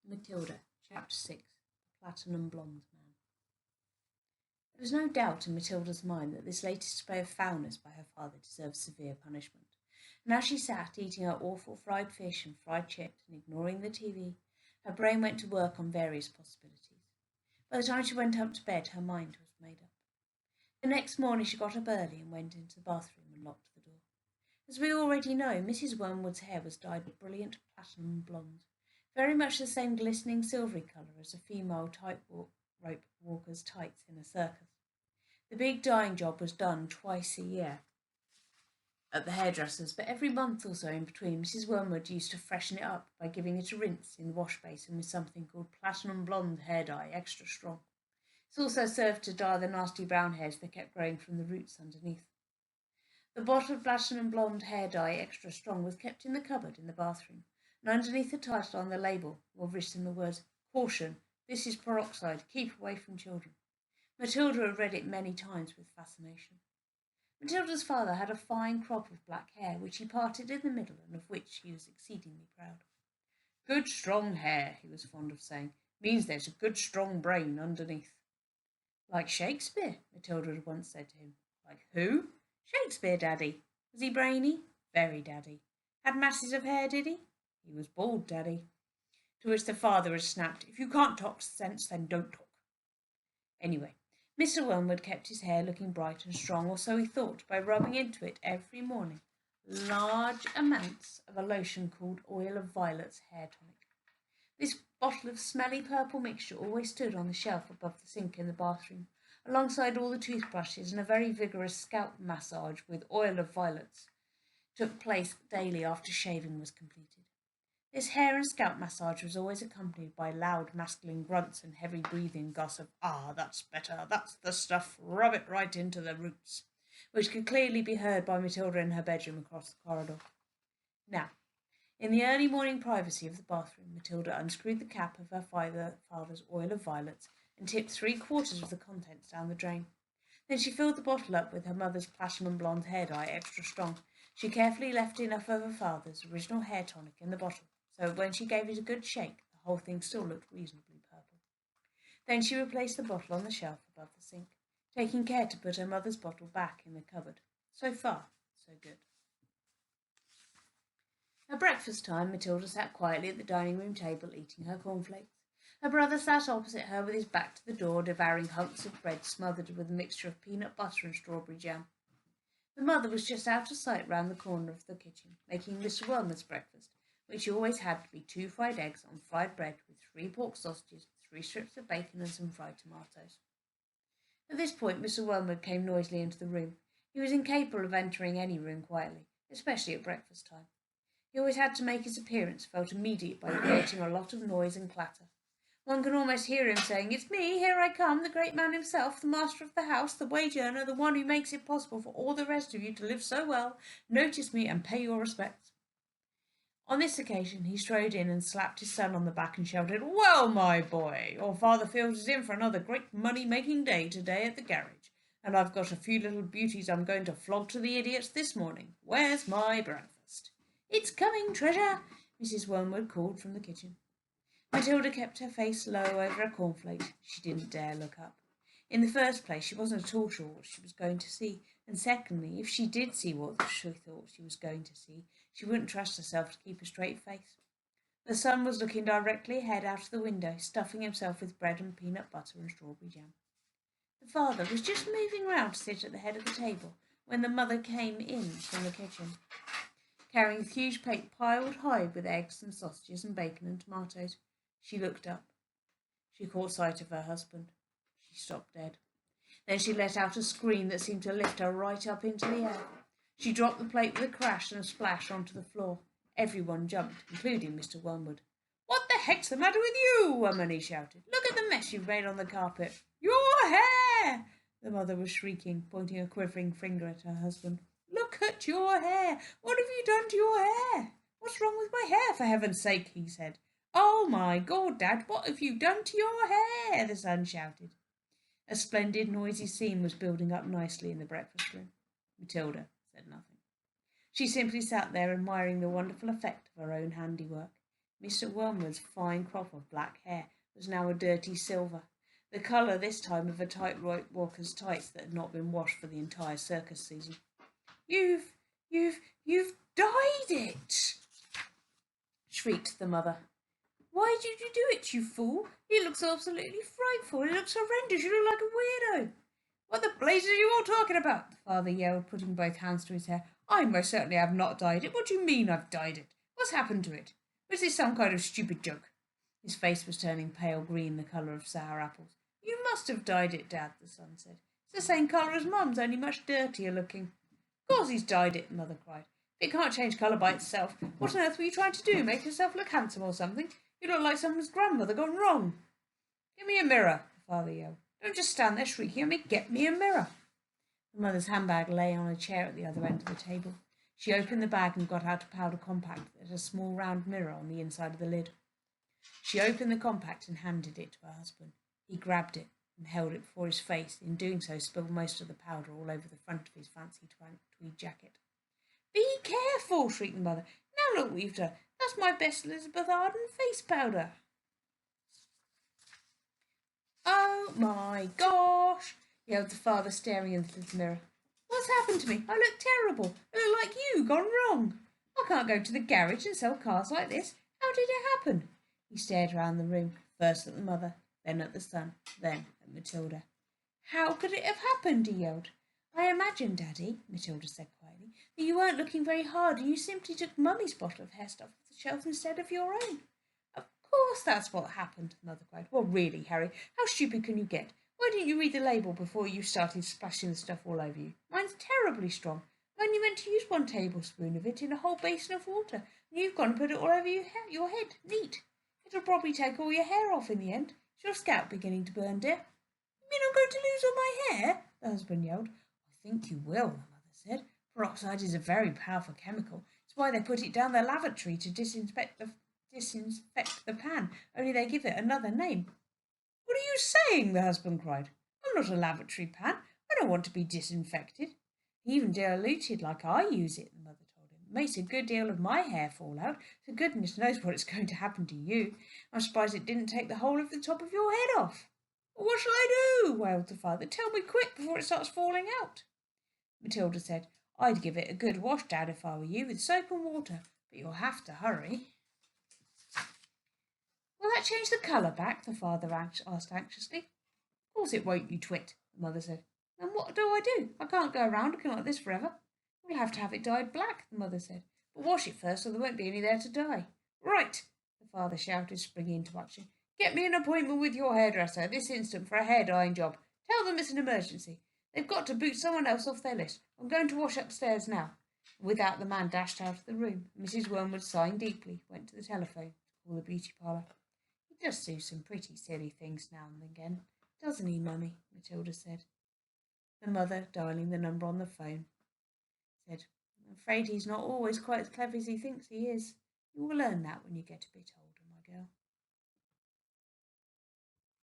Matilda, Chapter 6, The Platinum Blonde Man. There was no doubt in Matilda's mind that this latest display of foulness by her father deserved severe punishment. And as she sat eating her awful fried fish and fried chips and ignoring the TV, her brain went to work on various possibilities. By the time she went up to bed, her mind was made up. The next morning she got up early and went into the bathroom and locked the door. As we already know, Mrs. Wormwood's hair was dyed a brilliant platinum blonde, very much the same glistening silvery colour as a female tightrope walker's tights in a circus. The big dyeing job was done twice a year at the hairdresser's, but every month or so in between, Mrs. Wormwood used to freshen it up by giving it a rinse in the wash basin with something called platinum blonde hair dye, extra strong. It also served to dye the nasty brown hairs that kept growing from the roots underneath. The bottle of platinum blonde hair dye, extra strong, was kept in the cupboard in the bathroom, and underneath the title on the label were written the words, "Caution, this is peroxide, keep away from children." Matilda had read it many times with fascination. Matilda's father had a fine crop of black hair, which he parted in the middle, and of which he was exceedingly proud. "Good strong hair," he was fond of saying, "means there's a good strong brain underneath." "Like Shakespeare," Matilda had once said to him. "Like who?" "Shakespeare, Daddy." "Was he brainy?" "Very, Daddy." "Had masses of hair, did he?" "He was bald, Daddy." To which the father had snapped, "If you can't talk sense, then don't talk." Anyway, Mr. Wormwood kept his hair looking bright and strong, or so he thought, by rubbing into it every morning large amounts of a lotion called Oil of Violets Hair Tonic. This bottle of smelly purple mixture always stood on the shelf above the sink in the bathroom, alongside all the toothbrushes, and a very vigorous scalp massage with oil of violets took place daily after shaving was completed. This hair and scalp massage was always accompanied by loud masculine grunts and heavy breathing gusts of, "Ah, that's better, that's the stuff, rub it right into the roots," which could clearly be heard by Matilda in her bedroom across the corridor. Now, in the early morning privacy of the bathroom, Matilda unscrewed the cap of her father's oil of violets and tipped 3/4 of the contents down the drain. Then she filled the bottle up with her mother's platinum blonde hair dye, extra strong. She carefully left enough of her father's original hair tonic in the bottle, so when she gave it a good shake, the whole thing still looked reasonably purple. Then she replaced the bottle on the shelf above the sink, taking care to put her mother's bottle back in the cupboard. So far, so good. At breakfast time, Matilda sat quietly at the dining room table eating her cornflakes. Her brother sat opposite her with his back to the door, devouring hunks of bread smothered with a mixture of peanut butter and strawberry jam. The mother was just out of sight round the corner of the kitchen, making Mr. Wormwood's breakfast, which always had to be 2 fried eggs on fried bread with 3 pork sausages, 3 strips of bacon and some fried tomatoes. At this point Mr. Wormwood came noisily into the room. He was incapable of entering any room quietly, especially at breakfast time. He always had to make his appearance felt immediate by creating a lot of noise and clatter. One can almost hear him saying, "It's me, here I come, the great man himself, the master of the house, the wage earner, the one who makes it possible for all the rest of you to live so well. Notice me and pay your respects." On this occasion he strode in and slapped his son on the back and shouted, "Well, my boy, your father feels he's in for another great money-making day today at the garage, and I've got a few little beauties I'm going to flog to the idiots this morning. Where's my breakfast?" "It's coming, treasure," Mrs. Wormwood called from the kitchen. Matilda kept her face low over her cornflakes. She didn't dare look up. In the first place, she wasn't at all sure what she was going to see, and secondly, if she did see what she thought she was going to see, she wouldn't trust herself to keep a straight face. The sun was looking directly ahead out of the window, stuffing himself with bread and peanut butter and strawberry jam. The father was just moving round to sit at the head of the table when the mother came in from the kitchen, carrying a huge plate piled high with eggs and sausages and bacon and tomatoes. She looked up. She caught sight of her husband. She stopped dead. Then she let out a scream that seemed to lift her right up into the air. She dropped the plate with a crash and a splash onto the floor. Everyone jumped, including Mr. Wormwood. "What the heck's the matter with you, woman?" he shouted. "Look at the mess you've made on the carpet." "Your hair!" the mother was shrieking, pointing a quivering finger at her husband. "Look at your hair! What have you done to your hair?" "What's wrong with my hair, for heaven's sake?" he said. "Oh, my God, Dad, what have you done to your hair?" the son shouted. A splendid noisy scene was building up nicely in the breakfast room. Matilda said nothing. She simply sat there admiring the wonderful effect of her own handiwork. Mr. Wormwood's fine crop of black hair was now a dirty silver, the colour this time of a tight-rope walker's tights that had not been washed for the entire circus season. You've dyed it! Shrieked the mother. Why did you do it, you fool? It looks absolutely frightful. It looks horrendous. You look like a weirdo. What the blazes are you all talking about? The father yelled, putting both hands to his hair. I most certainly have not dyed it. What do you mean I've dyed it? What's happened to it? Was this some kind of stupid joke? His face was turning pale green, the colour of sour apples. You must have dyed it, Dad, the son said. It's the same colour as Mum's, only much dirtier looking. Of course he's dyed it, Mother cried. If it can't change colour by itself, what on earth were you trying to do? Make yourself look handsome or something? You look like someone's grandmother gone wrong. Give me a mirror, the father yelled. Don't just stand there shrieking at me. Get me a mirror. The mother's handbag lay on a chair at the other end of the table. She opened the bag and got out a powder compact that had a small round mirror on the inside of the lid. She opened the compact and handed it to her husband. He grabbed it and held it before his face. In doing so, spilled most of the powder all over the front of his fancy tweed jacket. Be careful, shrieked the mother. Now look what you've done. That's my best Elizabeth Arden face powder. Oh my gosh, yelled the father, staring into the mirror. What's happened to me? I look terrible. I look like you, gone wrong. I can't go to the garage and sell cars like this. How did it happen? He stared round the room, first at the mother, then at the son, then at Matilda. How could it have happened? He yelled. I imagine, Daddy, Matilda said quietly, that you weren't looking very hard and you simply took Mummy's bottle of hair stuff off the shelf instead of your own. Of course that's what happened, Mother cried. Well, really, Harry, how stupid can you get? Why didn't you read the label before you started splashing the stuff all over you? Mine's terribly strong. I only meant to use 1 tablespoon of it in a whole basin of water, and you've gone and put it all over your head. Neat. It'll probably take all your hair off in the end. Is your scalp beginning to burn, dear? You mean I'm going to lose all my hair? The husband yelled. I think you will, the mother said. Peroxide is a very powerful chemical. It's why they put it down the lavatory to disinfect the pan, only they give it another name. What are you saying? The husband cried. I'm not a lavatory pan. I don't want to be disinfected. Even diluted like I use it, the mother told him. It makes a good deal of my hair fall out, so goodness knows what is going to happen to you. I'm surprised it didn't take the whole of the top of your head off. What shall I do? Wailed the father. Tell me quick before it starts falling out. Matilda said, I'd give it a good wash, Dad, if I were you, with soap and water, but you'll have to hurry. Will that change the colour back? The father asked anxiously. Of course it won't, you twit, the mother said. Then what do? I can't go around looking like this forever. We'll have to have it dyed black, the mother said. But wash it first, or there won't be any there to dye. Right, the father shouted, springing into action. Get me an appointment with your hairdresser this instant for a hair dyeing job. Tell them it's an emergency. They've got to boot someone else off their list. I'm going to wash upstairs now. With that, the man dashed out of the room. Mrs. Wormwood, sighing deeply, went to the telephone to call the beauty parlour. He does do some pretty silly things now and again, doesn't he, Mummy? Matilda said. The mother, dialing the number on the phone, said, I'm afraid he's not always quite as clever as he thinks he is. You will learn that when you get a bit older, my girl.